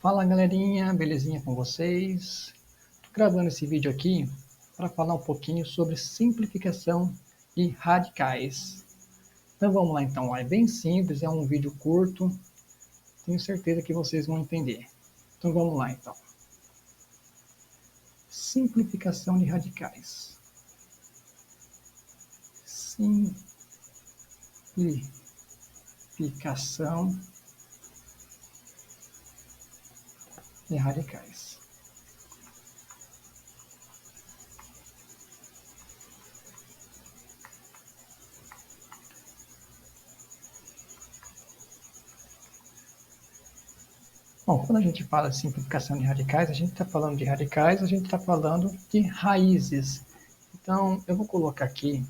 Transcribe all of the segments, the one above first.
Fala galerinha, belezinha com vocês? Tô gravando esse vídeo aqui para falar um pouquinho sobre simplificação de radicais. Então vamos lá então, é bem simples, é um vídeo curto, tenho certeza que vocês vão entender. Então vamos lá então. Simplificação de radicais. Simplificação de radicais. Bom, quando a gente fala de simplificação de radicais, a gente está falando de radicais, a gente está falando de raízes. Então, eu vou colocar aqui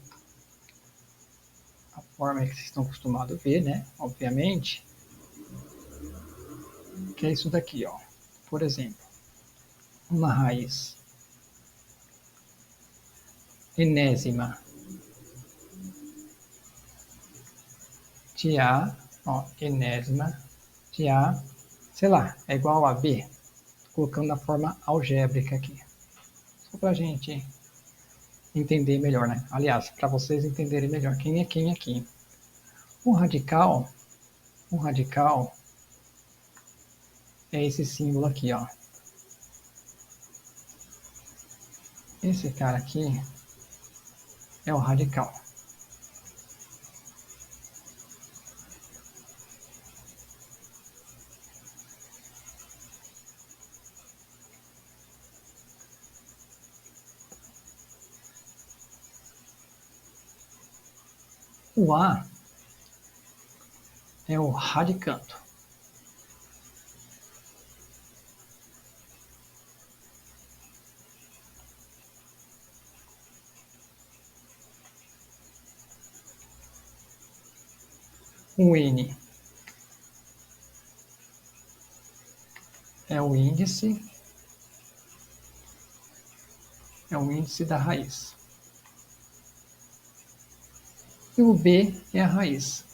a forma que vocês estão acostumados a ver, né? Obviamente, que é isso daqui, ó. Por exemplo, uma raiz enésima de A, ó, enésima de A, sei lá, é igual a B, colocando na forma algébrica aqui. Só para a gente entender melhor, né? Aliás, para vocês entenderem melhor quem é quem aqui. O radical é esse símbolo aqui, ó. Esse cara aqui é o radical. O A é o radicando. O N é o índice da raiz. E o B é a raiz.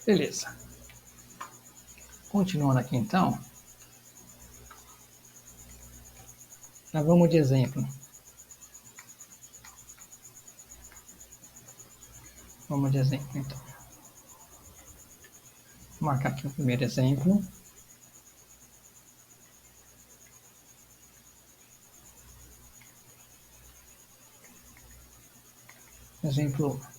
Beleza. Continuando aqui então, já vamos de exemplo. Vamos de exemplo então. Vou marcar aqui o primeiro exemplo. Exemplo 1.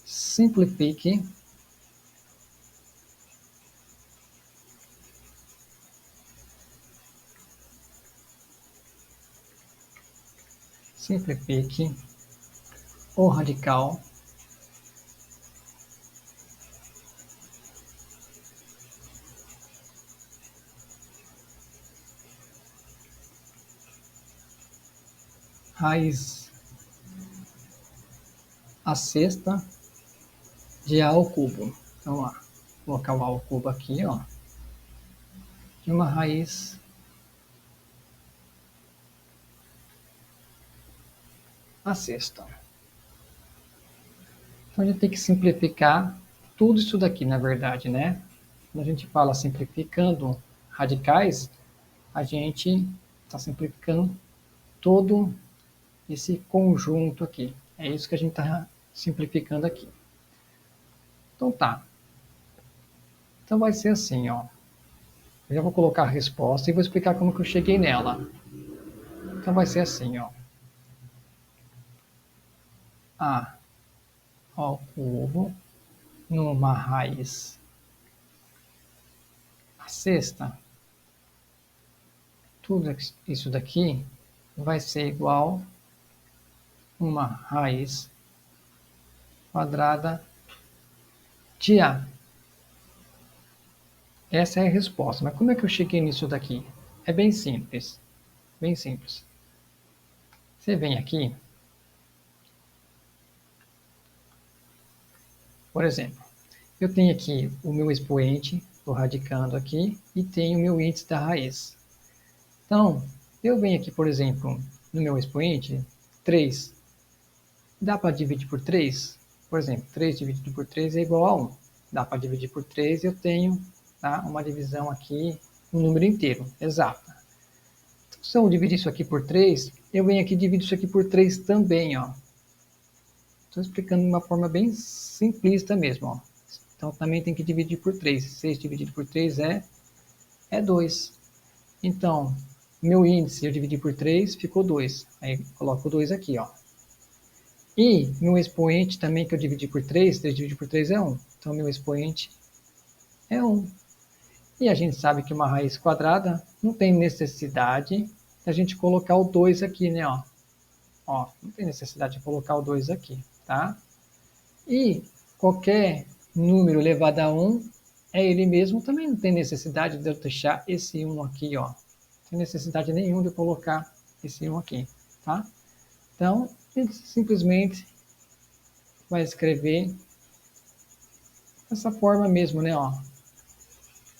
Simplifique o radical raiz a sexta de A ao cubo. Então, ó, vou colocar o A ao cubo aqui, ó, de uma raiz a sexta. Então, a gente tem que simplificar tudo isso daqui, na verdade, né? Quando a gente fala simplificando radicais, a gente está simplificando todo esse conjunto aqui. É isso que a gente está simplificando aqui. Então tá. Então vai ser assim, ó. Eu já vou colocar a resposta e vou explicar como que eu cheguei nela. Então vai ser assim, ó. A ao cubo numa raiz a sexta. Tudo isso daqui vai ser igual uma raiz quadrada de A. Essa é a resposta. Mas como é que eu cheguei nisso daqui? É bem simples. Bem simples. Você vem aqui, por exemplo, eu tenho aqui o meu expoente, estou radicando aqui, e tenho o meu índice da raiz. Então, Eu venho aqui, por exemplo, no meu expoente, 3. Dá para dividir por 3? Por exemplo, 3 dividido por 3 é igual a 1. Dá para dividir por 3, eu tenho, tá, uma divisão aqui, um número inteiro, exata. Então, se eu dividir isso aqui por 3, eu venho aqui e divido isso aqui por 3 também, ó. Estou explicando de uma forma bem simplista mesmo, ó. Então, também tem que dividir por 3. 6 dividido por 3 é 2. Então, meu índice eu dividi por 3, ficou 2. Aí, coloco o 2 aqui, ó. E meu expoente também que eu dividi por 3, 3 dividido por 3 é 1. Então, meu expoente é 1. E a gente sabe que uma raiz quadrada não tem necessidade da gente colocar o 2 aqui, né? Ó, não tem necessidade de colocar o 2 aqui, tá? E qualquer número elevado a 1 é ele mesmo, também não tem necessidade de eu deixar esse 1 aqui, ó. Não tem necessidade nenhuma de eu colocar esse 1 aqui, tá? Então, a gente simplesmente vai escrever dessa forma mesmo, né? Ó.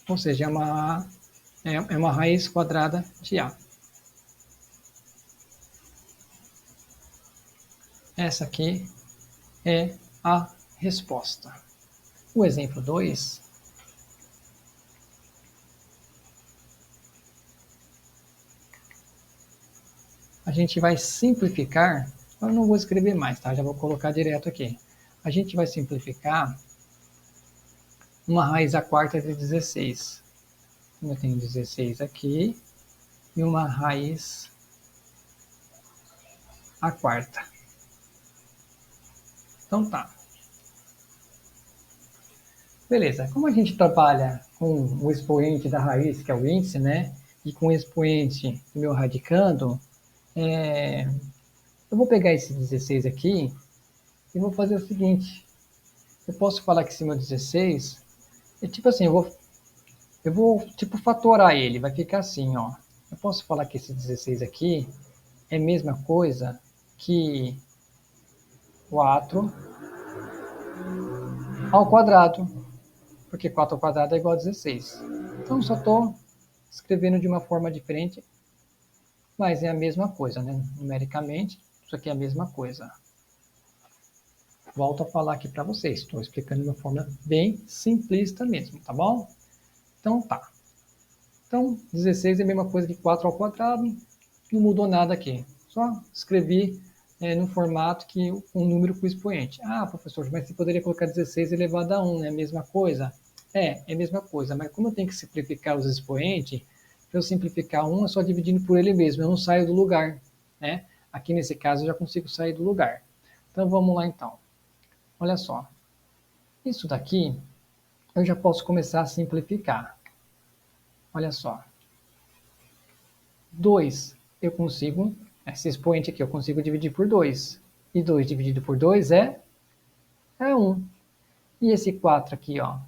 Ou seja, é uma raiz quadrada de A. Essa aqui é a resposta. O exemplo 2, a gente vai simplificar, eu não vou escrever mais, tá? Já vou colocar direto aqui. A gente vai simplificar uma raiz à quarta de 16. Eu tenho 16 aqui e uma raiz à quarta. Então tá. Beleza, como a gente trabalha com o expoente da raiz, que é o índice, né? E com o expoente do meu radicando, eu vou pegar esse 16 aqui e vou fazer o seguinte. Eu posso falar que esse meu 16 é tipo assim, eu vou tipo fatorar ele, vai ficar assim, ó. Eu posso falar que esse 16 aqui é a mesma coisa que 4 ao quadrado, porque 4 ao quadrado é igual a 16. Então, só estou escrevendo de uma forma diferente, mas é a mesma coisa, né? Numericamente, isso aqui é a mesma coisa. Volto a falar aqui para vocês, estou explicando de uma forma bem simplista mesmo, tá bom? Então, tá. Então, 16 é a mesma coisa que 4 ao quadrado, não mudou nada aqui. Só escrevi no formato que um número com expoente. Ah, professor, mas você poderia colocar 16 elevado a 1, não é a mesma coisa? É a mesma coisa, mas como eu tenho que simplificar os expoentes, para eu simplificar um, é só dividindo por ele mesmo, eu não saio do lugar, né? Aqui nesse caso eu já consigo sair do lugar. Então vamos lá então. Olha só. Isso daqui eu já posso começar a simplificar. Olha só. 2 eu consigo, esse expoente aqui eu consigo dividir por 2. E 2 dividido por 2 é 1. E esse 4 aqui, ó,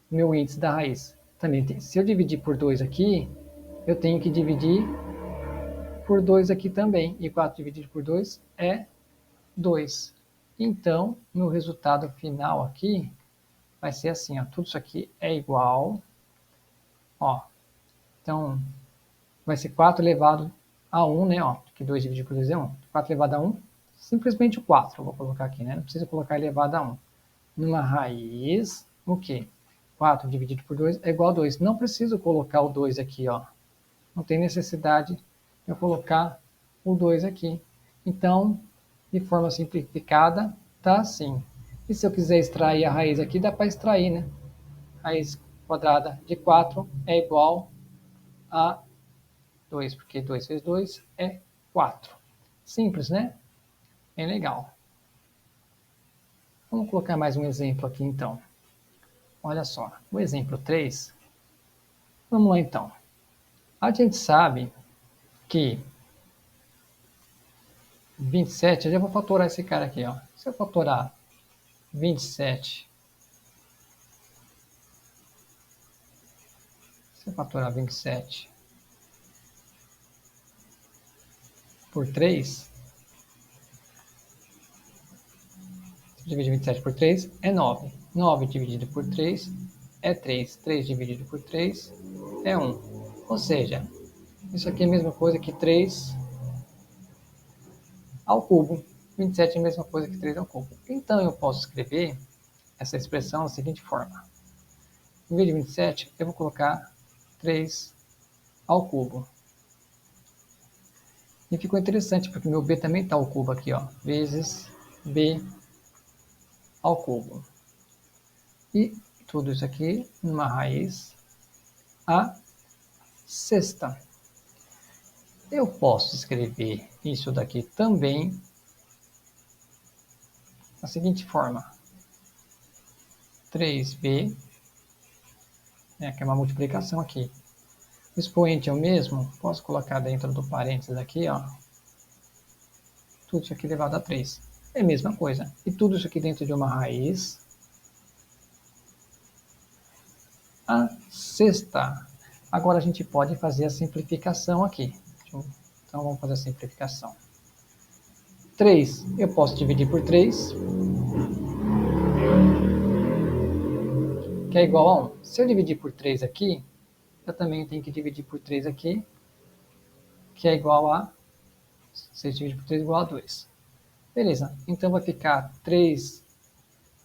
meu índice da raiz, também tem. Se eu dividir por 2 aqui, eu tenho que dividir por 2 aqui também. E 4 dividido por 2 é 2. Então, meu resultado final aqui vai ser assim, ó, tudo isso aqui é igual, ó. Então, vai ser 4 elevado a 1, né, ó, que 2 dividido por 2 é 1. 4 elevado a 1, simplesmente o 4, eu vou colocar aqui, né, não precisa colocar elevado a 1. Numa raiz, o quê? 4 dividido por 2 é igual a 2. Não preciso colocar o 2 aqui, ó. Não tem necessidade de eu colocar o 2 aqui. Então, de forma simplificada, tá assim. E se eu quiser extrair a raiz aqui, dá para extrair, né? Raiz quadrada de 4 é igual a 2, porque 2 vezes 2 é 4. Simples, né? Bem legal. Vamos colocar mais um exemplo aqui, então. Olha só, o exemplo 3. Vamos lá, então. A gente sabe que 27, eu já vou fatorar esse cara aqui, ó. Se eu fatorar 27, se eu fatorar 27 por 3, se dividir 27 por 3 é 9. 9 dividido por 3 é 3. 3 dividido por 3 é 1. Ou seja, Isso aqui é a mesma coisa que 3 ao cubo. 27 é a mesma coisa que 3 ao cubo. Então, eu posso escrever essa expressão da seguinte forma. Em vez de 27, eu vou colocar 3 ao cubo. E ficou interessante, porque meu b também está ao cubo aqui, ó. Vezes b ao cubo. E tudo isso aqui numa raiz a sexta. Eu posso escrever isso daqui também da seguinte forma. 3b, que é uma multiplicação aqui. O expoente é o mesmo, posso colocar dentro do parênteses aqui, ó. Tudo isso aqui elevado a 3. É a mesma coisa. E tudo isso aqui dentro de uma raiz a sexta. Agora a gente pode fazer a simplificação aqui. Então vamos fazer a simplificação. 3 eu posso dividir por 3, que é igual a 1. Se eu dividir por 3 aqui, eu também tenho que dividir por 3 aqui, que é igual a 6 dividido por 3 é igual a 2. Beleza, então vai ficar 3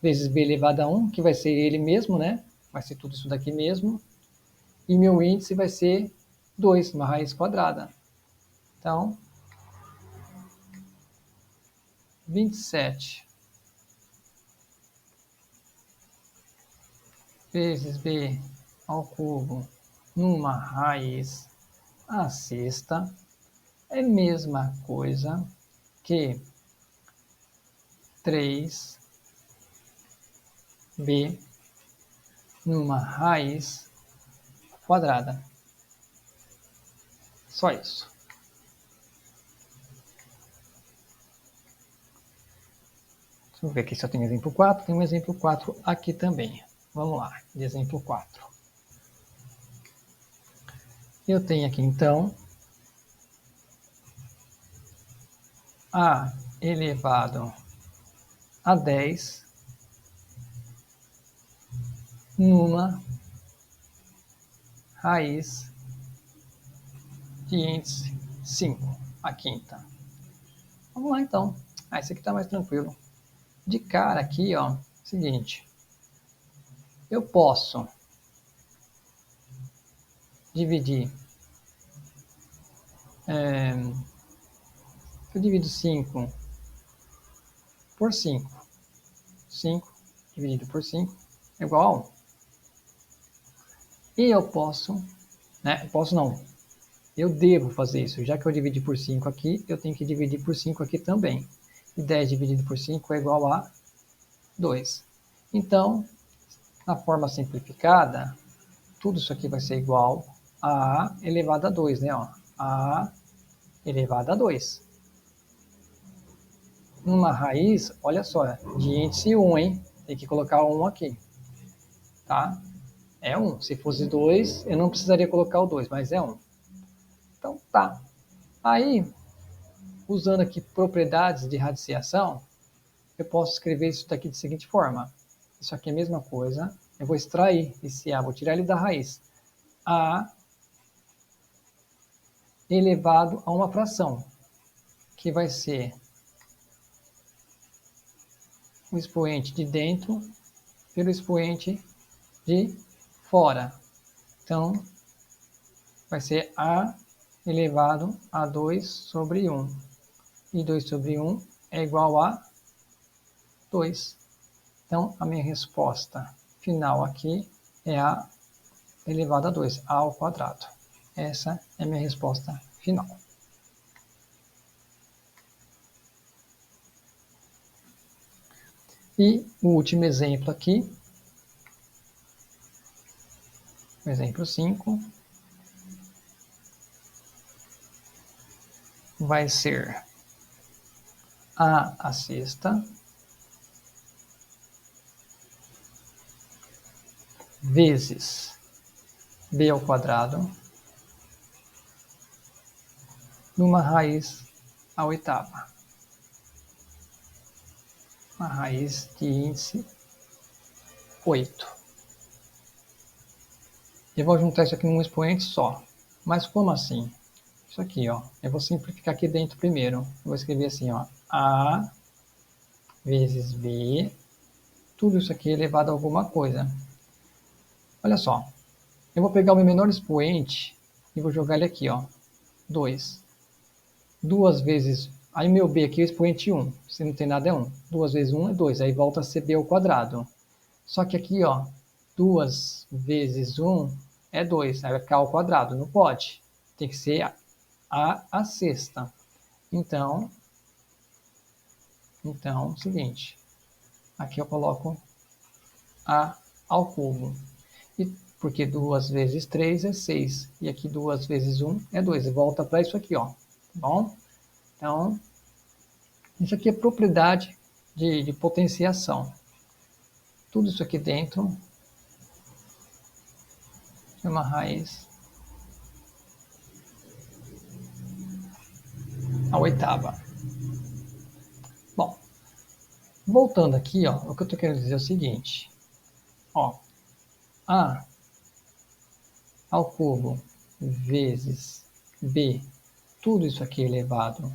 vezes b elevado a 1, que vai ser ele mesmo, né? Vai ser tudo isso daqui mesmo. E meu índice vai ser 2, uma raiz quadrada. Então, 27 vezes b ao cubo numa raiz a sexta é a mesma coisa que 3b numa raiz quadrada. Só isso. Vamos ver aqui se eu tenho exemplo 4. Tem um exemplo 4 aqui também. Vamos lá, de exemplo 4. Eu tenho aqui, então, a elevado a 10 numa raiz de índice 5, a quinta. Vamos lá, então. Esse aqui está mais tranquilo. De cara aqui, ó, seguinte. Eu posso dividir. Eu divido 5 por 5. 5 dividido por 5 é igual a 1. E eu posso, né? Eu posso não. Eu devo fazer isso. Já que eu dividi por 5 aqui, eu tenho que dividir por 5 aqui também. E 10 dividido por 5 é igual a 2. Então, na forma simplificada, tudo isso aqui vai ser igual a elevado a 2, né? Ó, a elevado a 2. Numa raiz, olha só, de índice 1, hein? Tem que colocar 1 aqui, tá? É 1. Se fosse 2, eu não precisaria colocar o 2, mas é 1. Então, tá. Aí, usando aqui propriedades de radiciação, eu posso escrever isso daqui da seguinte forma. Isso aqui é a mesma coisa. Eu vou extrair esse A, vou tirar ele da raiz. A elevado a uma fração, que vai ser o expoente de dentro pelo expoente de fora. Então, vai ser A elevado a 2 sobre 1. E 2 sobre 1 é igual a 2. Então, a minha resposta final aqui é A elevado a 2, A ao quadrado. Essa é a minha resposta final. E o último exemplo aqui, o exemplo 5, vai ser A sexta vezes B ao quadrado numa raiz à oitava. Uma raiz de índice 8. Eu vou juntar isso aqui num expoente só. Mas como assim? isso aqui, ó. Eu vou simplificar aqui dentro primeiro. Eu vou escrever assim, ó. A vezes B, tudo isso aqui elevado a alguma coisa. Olha só, eu vou pegar o meu menor expoente e vou jogar ele aqui, ó. 2. 2 vezes, aí meu B aqui é o expoente 1, se não tem nada é 1. 2 vezes 1 é 2, aí volta a ser B ao quadrado. Só que aqui, ó, 2 vezes 1 é 2, aí vai ficar ao quadrado, não pode. Tem que ser a sexta. Então, seguinte, aqui eu coloco a ao cubo. E porque 2 vezes 3 é 6. E aqui 2 vezes 1 é 2. E volta para isso aqui, ó. Tá bom? Então, isso aqui é propriedade de potenciação. Tudo isso aqui dentro é uma raiz a oitava. Bom, voltando aqui, ó, o que eu estou querendo dizer é o seguinte. Ó, A ao cubo vezes B, tudo isso aqui elevado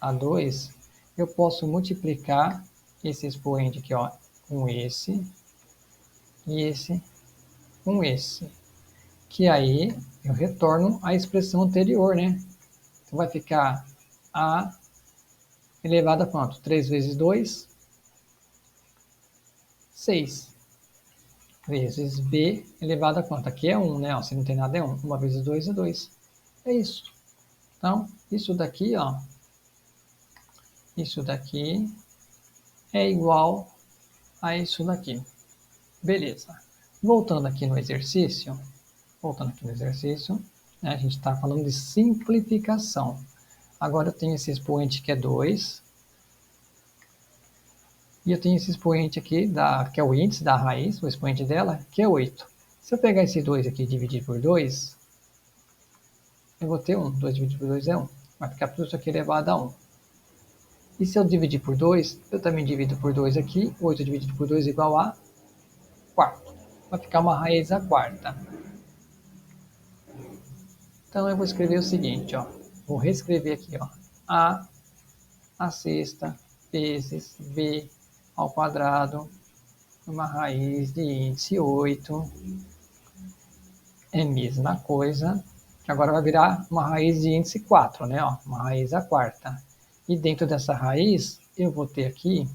a 2, eu posso multiplicar esse expoente aqui, ó, com esse e esse com esse. Que aí eu retorno à expressão anterior, né? Então vai ficar A elevado a quanto? 3 vezes 2, 6. Vezes B elevado a quanto? Aqui é 1, né? Ó, se não tem nada é 1. 1 vezes 2 é 2. É isso. Então, isso daqui, ó, isso daqui é igual a isso daqui. Beleza. Voltando aqui no exercício, né, a gente está falando de simplificação. Agora eu tenho esse expoente que é 2, e eu tenho esse expoente aqui, que é o índice da raiz, o expoente dela, que é 8. Se eu pegar esse 2 aqui e dividir por 2, eu vou ter 1. 2 dividido por 2 é 1. Vai ficar tudo isso aqui elevado a 1. E se eu dividir por 2, eu também divido por 2 aqui. 8 dividido por 2 é igual a quarto. Vai ficar uma raiz a quarta. Então eu vou escrever o seguinte, ó. Vou reescrever aqui, ó. A sexta vezes B ao quadrado, uma raiz de índice 8. É a mesma coisa, que agora vai virar uma raiz de índice 4, né? Ó, uma raiz a quarta. E dentro dessa raiz, eu vou ter aqui,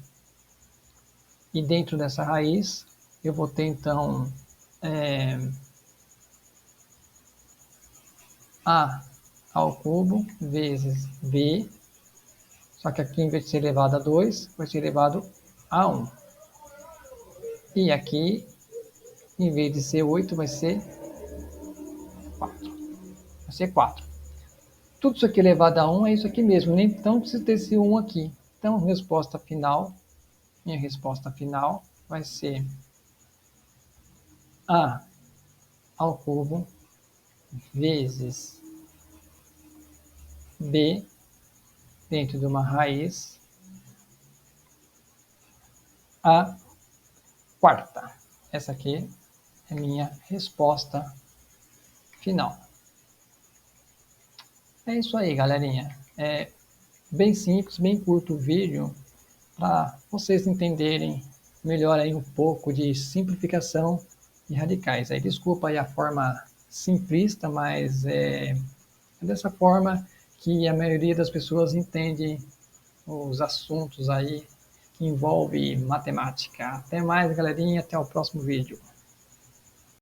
e dentro dessa raiz, eu vou ter então A ao cubo vezes B, só que aqui em vez de ser elevado a 2, vai ser elevado a 1. E aqui, em vez de ser 8, vai ser 4. Vai ser 4. Tudo isso aqui elevado a 1 é isso aqui mesmo, nem então precisa ter esse 1 aqui. Então, minha resposta final vai ser A ao cubo vezes B dentro de uma raiz a quarta. Essa aqui é minha resposta final. É isso aí, galerinha. É bem simples, bem curto o vídeo, para vocês entenderem melhor aí um pouco de simplificação de radicais. Aí, desculpa aí a forma simplista, mas é dessa forma que a maioria das pessoas entende os assuntos aí que envolvem matemática. Até mais, galerinha, até o próximo vídeo.